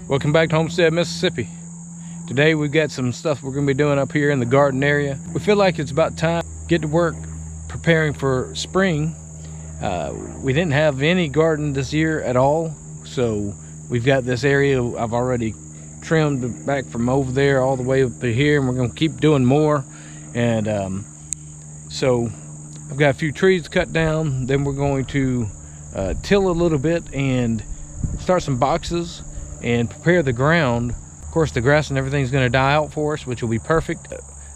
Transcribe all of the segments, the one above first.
Welcome back to Homestead, Mississippi. Today we've got some stuff we're going to be doing up here in the garden area. We feel like it's about time to get to work preparing for spring. We didn't have any garden this year at all, so we've got this area I've already trimmed back from over there all the way up to here, and we're going to keep doing more. And so I've got a few trees cut down. Then we're going to till a little bit and start some boxes and prepare the ground. Of course, the grass and everything's going to die out for us, which will be perfect.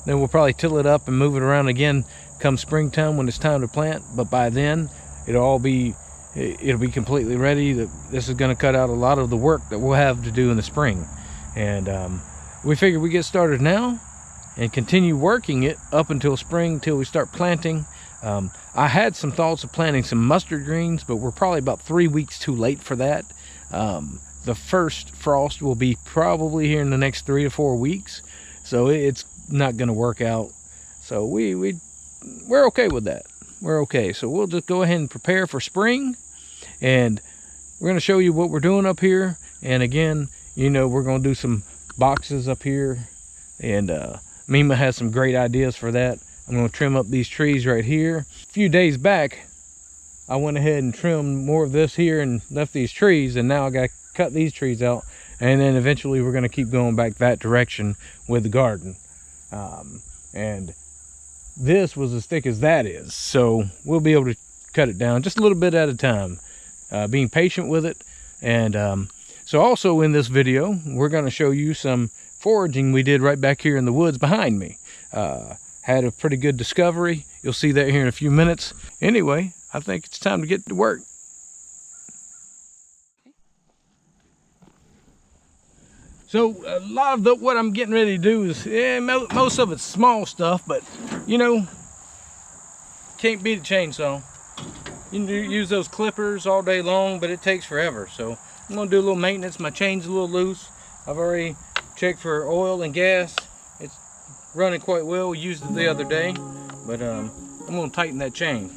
Then we'll probably till it up and move it around again come springtime when it's time to plant. But by then it'll be completely ready. This is going to cut out a lot of the work that we'll have to do in the spring. And we figure we get started now and continue working it up until spring, till we start planting. I had some thoughts of planting some mustard greens, but we're probably about 3 weeks too late for that. The first frost will be probably here in the next 3 to 4 weeks, so it's not going to work out. So we're okay with that. We're okay. So we'll just go ahead and prepare for spring, and we're going to show you what we're doing up here. And again, you know, we're going to do some boxes up here, and Mima has some great ideas for that. I'm going to trim up these trees right here. A few days back, I went ahead and trimmed more of this here and left these trees, and now I got to cut these trees out, and then eventually we're going to keep going back that direction with the garden. And this was as thick as that is, so we'll be able to cut it down just a little bit at a time, being patient with it. And so also in this video, we're going to show you some foraging we did right back here in the woods behind me. Had a pretty good discovery. You'll see that here in a few minutes. Anyway, I think it's time to get to work. So a lot of what I'm getting ready to do is, most of it's small stuff, but you know, can't beat a chainsaw. You can use those clippers all day long, but it takes forever. So I'm gonna do a little maintenance. My chain's a little loose. I've already checked for oil and gas. It's running quite well. We used it the other day, but I'm gonna tighten that chain.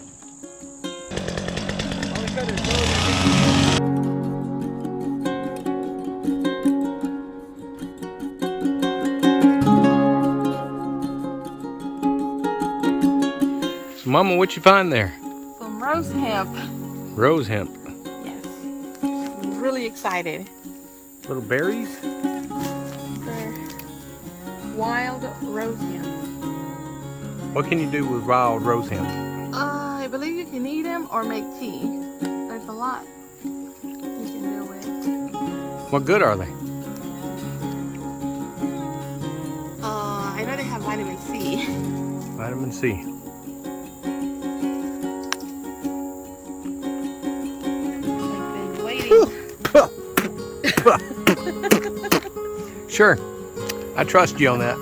So Mama, what you find there? Some rose hemp. Rose hemp. Yes. I'm really excited. Little berries? They're wild rose hemp. What can you do with wild rose hemp? I believe you can eat them or make tea. There's a lot you can do with. What good are they? I know they have vitamin C. Vitamin C. I've been waiting. Sure, I trust you on that.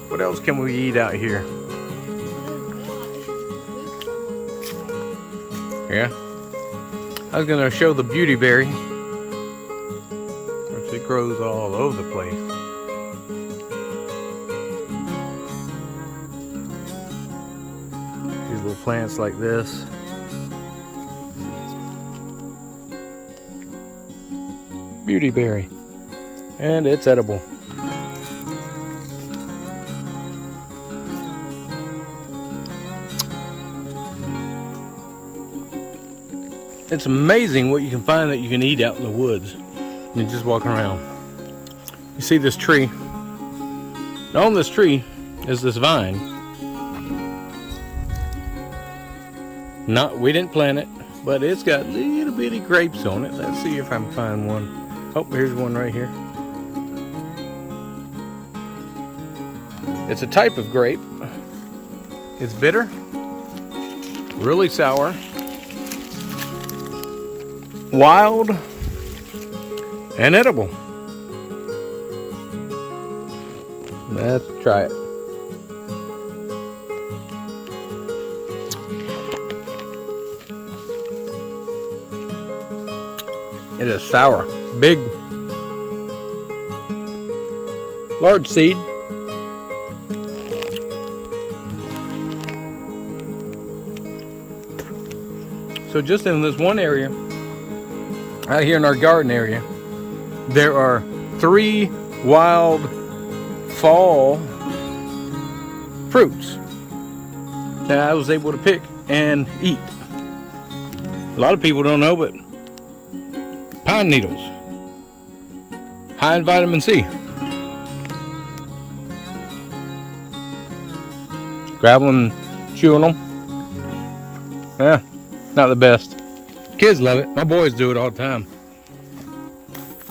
What else can we eat out here? Yeah, I was gonna show the beautyberry. Of course, it grows all over the place. These little plants like this. Beautyberry, and it's edible. It's amazing what you can find that you can eat out in the woods. You're just walking around. You see this tree. Now on this tree is this vine. We didn't plant it, but it's got little bitty grapes on it. Let's see if I can find one. Oh, here's one right here. It's a type of grape. It's bitter, really sour, wild, and edible. Let's try it. It is sour, big, large seed. So just in this one area, out here in our garden area, there are 3 wild fall fruits that I was able to pick and eat. A lot of people don't know, but pine needles, high in vitamin C. Grab them, chewing them. Yeah, not the best. Kids love it. My boys do it all the time.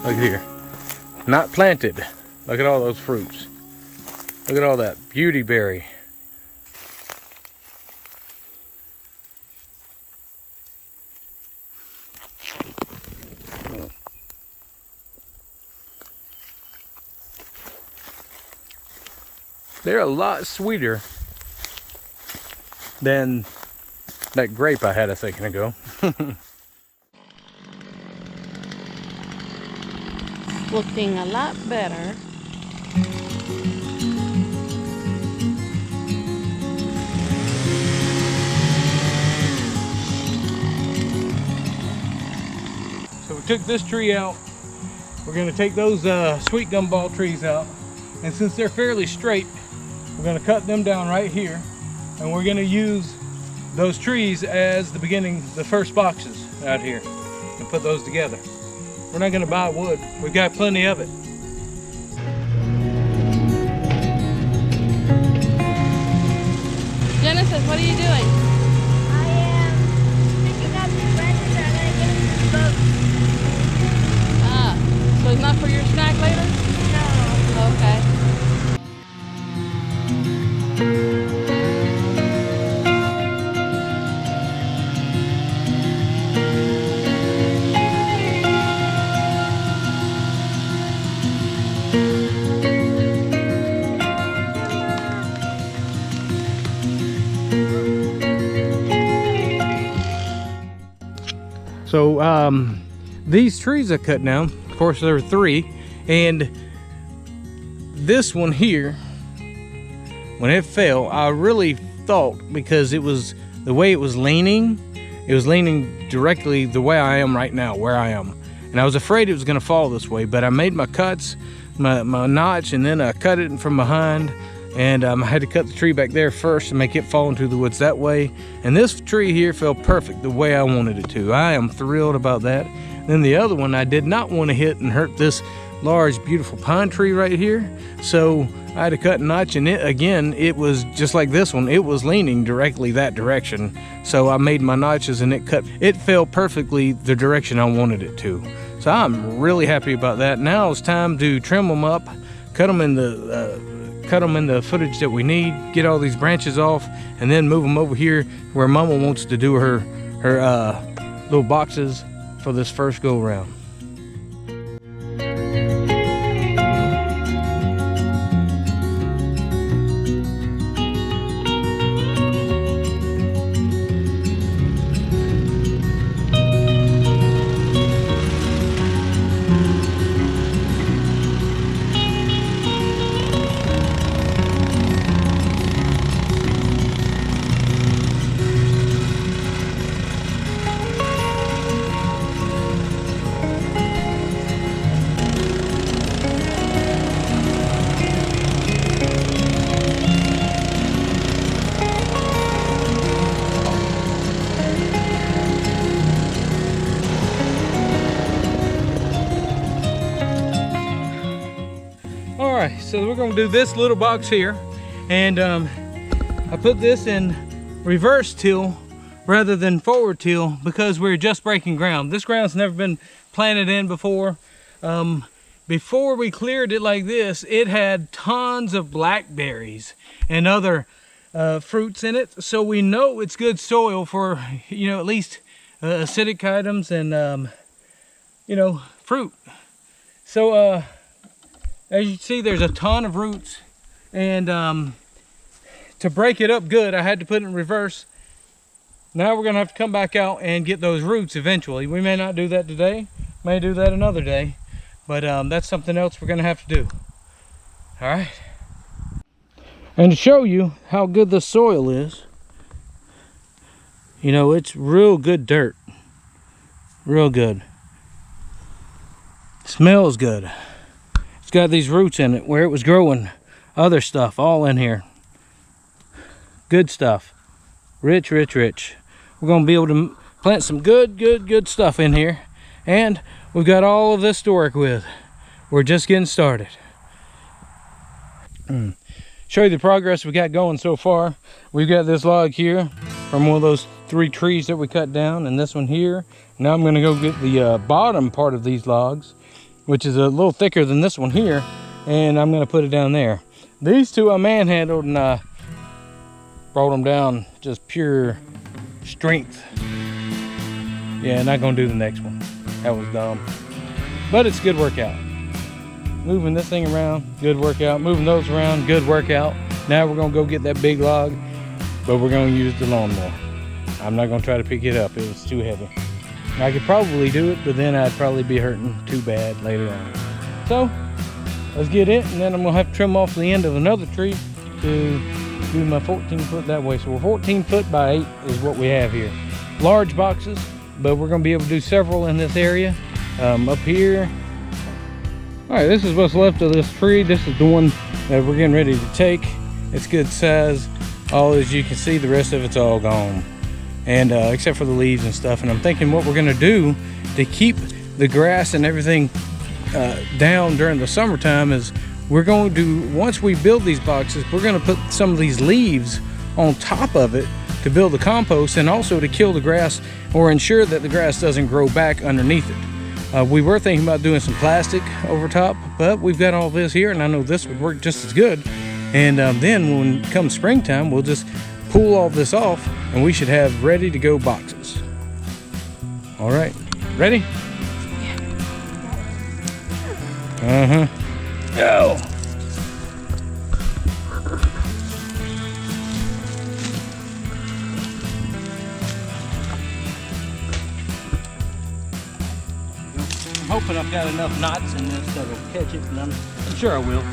Look here. Not planted. Look at all those fruits. Look at all that beauty berry. They're a lot sweeter than that grape I had a second ago. Looking a lot better. So we took this tree out. We're going to take those sweet gumball trees out. And since they're fairly straight, we're going to cut them down right here. And we're going to use those trees as the beginning, the first boxes out here. And put those together. We're not going to buy wood. We've got plenty of it. Genesis, what are you doing? I am picking up the branches and I'm going to get them to the boat. Ah, so it's not for your snack later? No. Okay. So these trees I cut down, of course there are 3, and this one here, when it fell, I really thought, because it was the way it was leaning directly the way I am right now, where I am, and I was afraid it was going to fall this way. But I made my cuts, my notch, and then I cut it from behind. And I had to cut the tree back there first to make it fall into the woods that way. And this tree here fell perfect the way I wanted it to. I am thrilled about that. Then the other one, I did not want to hit and hurt this large, beautiful pine tree right here. So I had to cut a notch, and it was just like this one. It was leaning directly that direction. So I made my notches and it fell perfectly the direction I wanted it to. So I'm really happy about that. Now it's time to trim them up, cut them in the footage that we need, get all these branches off, and then move them over here where Mama wants to do her little boxes for this first go around. Alright, so we're going to do this little box here, and I put this in reverse till rather than forward till because we're just breaking ground. This ground's never been planted in before. Before we cleared it like this, it had tons of blackberries and other fruits in it, so we know it's good soil for, you know, at least acidic items and you know, fruit. So as you can see, there's a ton of roots, and to break it up good, I had to put it in reverse. Now we're gonna have to come back out and get those roots eventually. We may not do that today, may do that another day, but that's something else we're gonna have to do. All right. And to show you how good the soil is, you know, it's real good dirt, real good. Smells good. It's got these roots in it where it was growing other stuff all in here. Good stuff. Rich, rich, rich. We're going to be able to plant some good stuff in here. And we've got all of this to work with. We're just getting started. Show you the progress we got going so far. We've got this log here from one of those 3 trees that we cut down, and this one here. Now I'm going to go get the bottom part of these logs, which is a little thicker than this one here, and I'm going to put it down there. These 2 I manhandled, and I brought them down just pure strength. Yeah, not going to do the next one. That was dumb, but it's a good workout. Moving this thing around, good workout. Moving those around, good workout. Now we're gonna go get that big log, but we're gonna use the lawnmower. I'm not gonna try to pick it up, it was too heavy. I could probably do it, but then I'd probably be hurting too bad later on. So, let's get it, and then I'm gonna have to trim off the end of another tree to do my 14 foot that way. So we're 14 foot by 8 is what we have here. Large boxes, but we're gonna be able to do several in this area. Up here. All right, this is what's left of this tree. This is the one that we're getting ready to take. It's good size. All as you can see, the rest of it's all gone. And except for the leaves and stuff. And I'm thinking what we're gonna do to keep the grass and everything down during the summertime is we're going to, once we build these boxes, we're gonna put some of these leaves on top of it to build the compost and also to kill the grass or ensure that the grass doesn't grow back underneath it. We were thinking about doing some plastic over top, but we've got all this here, and I know this would work just as good. And then when it comes springtime, we'll just pull all this off, and we should have ready to go boxes. All right, ready? Go. I'm hoping I've got enough knots in this that'll catch it, and I'm sure I will.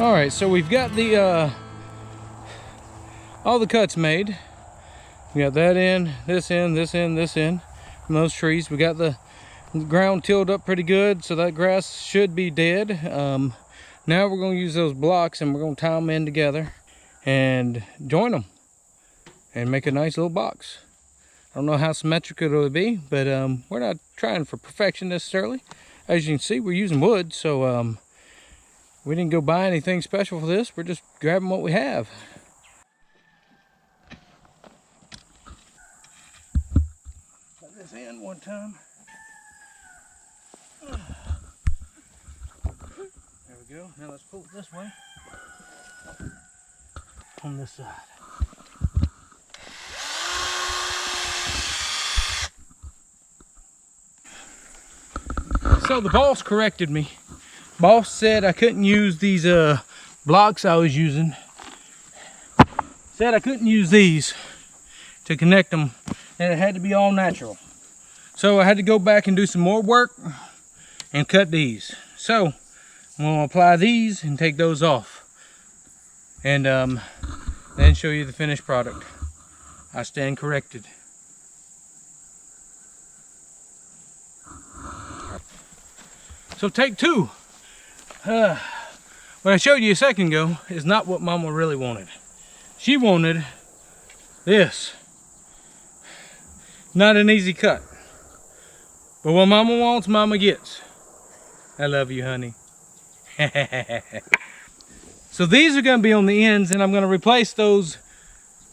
All right, so we've got the all the cuts made. We got that in, this in, this in, this in from those trees. We got the ground tilled up pretty good, so that grass should be dead. Now we're going to use those blocks and we're going to tie them in together and join them and make a nice little box. I don't know how symmetrical it'll be, but we're not trying for perfection necessarily. As you can see, we're using wood, so we didn't go buy anything special for this. We're just grabbing what we have. Put this in one time. There we go. Now let's pull it this way. On this side. So the boss corrected me. Boss said I couldn't use these blocks I was using. Said I couldn't use these to connect them, and it had to be all natural. So I had to go back and do some more work and cut these. So I'm going to apply these and take those off, and then show you the finished product. I stand corrected. So take two. What I showed you a second ago is not what Mama really wanted. She wanted this. Not an easy cut. But what Mama wants, Mama gets. I love you, honey. So these are going to be on the ends, and I'm going to replace those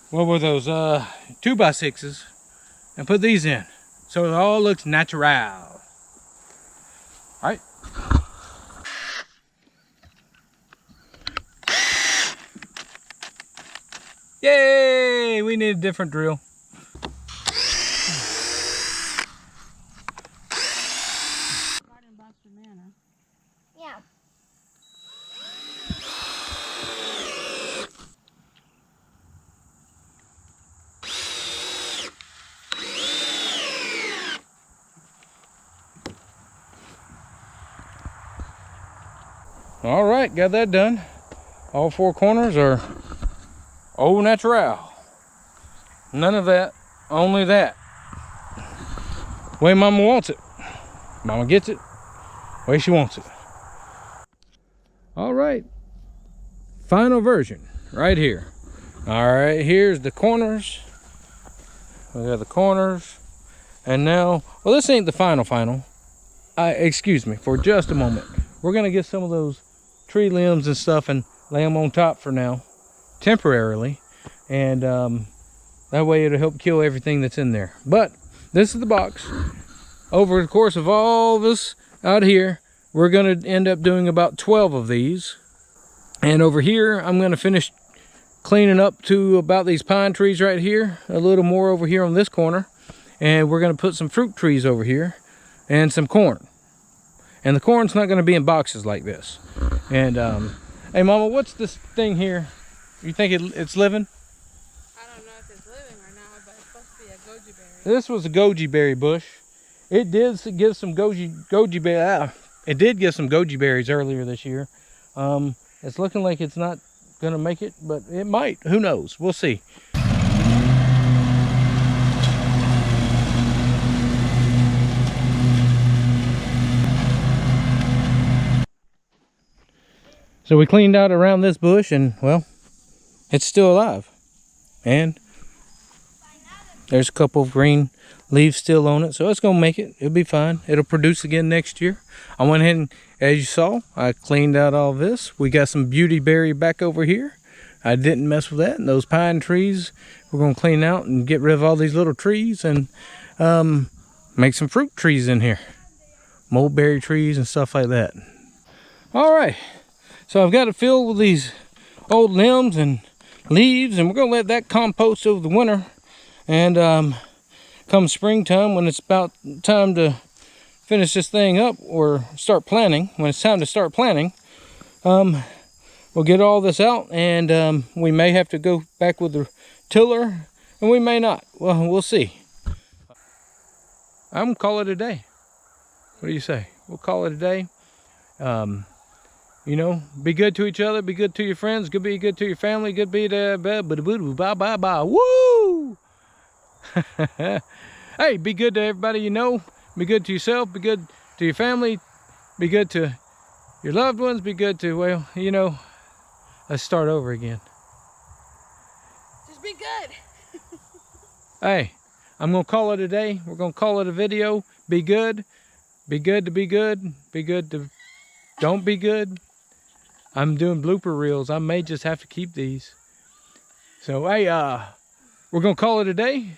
what were those 2x6s and put these in so it all looks natural. All right. Yay! We need a different drill. Yeah. All right, got that done. All four corners are au natural. None of that, only that. Way Mama wants it. Mama gets it, way she wants it. All right, final version right here. All right, here's the corners. We got the corners. And now, well, this ain't the final. Excuse me for just a moment. We're gonna get some of those tree limbs and stuff and lay them on top for now, temporarily. And that way it'll help kill everything that's in there. But this is the box. Over the course of all this out here, we're gonna end up doing about 12 of these. And over here, I'm gonna finish cleaning up to about these pine trees right here, a little more over here on this corner. And we're gonna put some fruit trees over here and some corn. And the corn's not gonna be in boxes like this. And hey Mama, what's this thing here? You think it's living? I don't know if it's living or not, but it's supposed to be a goji berry. This was a goji berry bush. It did give some goji berry. It did give some goji berries earlier this year. It's looking like it's not gonna make it, but it might. Who knows? We'll see. So we cleaned out around this bush and, well, it's still alive. And there's a couple of green leaves still on it, so it's gonna make it. It'll be fine. It'll produce again next year. I went ahead and, as you saw, I cleaned out all this. We got some beauty berry back over here. I didn't mess with that. And those pine trees, we're gonna clean out and get rid of all these little trees and make some fruit trees in here. Mulberry trees and stuff like that. All right. So I've got it filled with these old limbs and leaves, and we're gonna let that compost over the winter. And come springtime, when it's about time to finish this thing up or start planting, when it's time to start planting, we'll get all this out, and we may have to go back with the tiller, and we may not. Well, we'll see. I'm gonna call it a day. What do you say? We'll call it a day. You know, be good to each other, be good to your friends, be good to your family, good be to bye. Woo! Hey, be good to everybody you know, be good to yourself, be good to your family, be good to your loved ones, be good to, well, you know, let's start over again. Just be good. Hey, I'm gonna call it a day. We're gonna call it a video. Be good to be good, be good to don't be good. I'm doing blooper reels. I may just have to keep these. So, hey, we're gonna call it a day.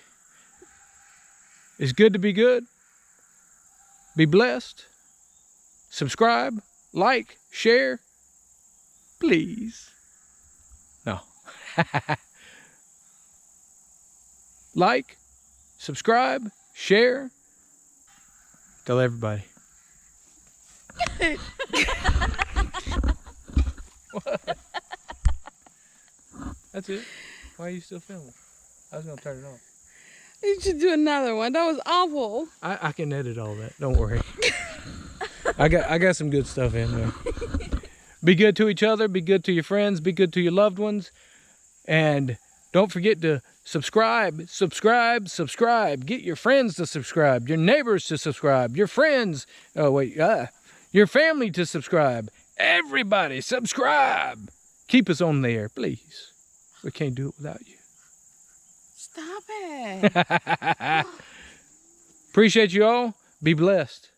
It's good to be good. Be blessed. Subscribe, like, share, please. No. Like, subscribe, share. Tell everybody. What? That's it. Why are you still filming? I was gonna turn it off. You should do another one. That was awful. I can edit all that. Don't worry. I got some good stuff in there. Be good to each other. Be good to your friends. Be good to your loved ones. And don't forget to subscribe. Get your friends to subscribe. Your neighbors to subscribe. Your friends. Oh wait. Your family to subscribe. Everybody subscribe. Keep us on there, please. We can't do it without you. Stop it. Appreciate you all. Be blessed.